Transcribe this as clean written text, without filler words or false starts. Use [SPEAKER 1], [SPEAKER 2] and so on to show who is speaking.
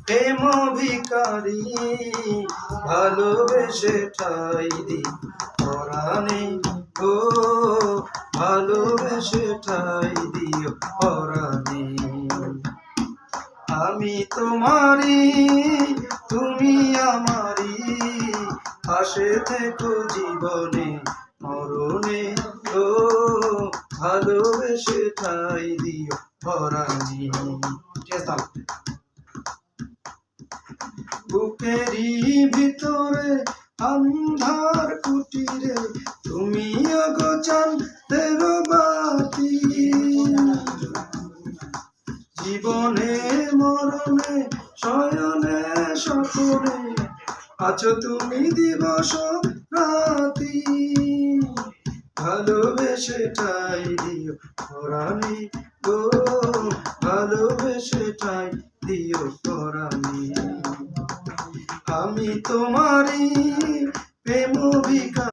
[SPEAKER 1] প্রেম ভিখারি ভালোবেসে ঠাই দি পরাণে গো, ভালোবেসে ঠাই দিও পরাণে। আমি তোমারি তুমি আমারি, পাশে থেকো জীবনে মরণে গো, ভালোবেসে ঠাই দিও পরাণে। বুকেরই ভিতরে আন্ধার কুটিরে তুমি আগো চাঁদের বাতি, জীবনে মরণে শয়নে স্বপনে আছো তুমি দিবস রাতি, ভালোবেসে ঠাই দিও পরাণে গো, ভালোবেসে ঠাই দিও পরাণে। আমি তোমারি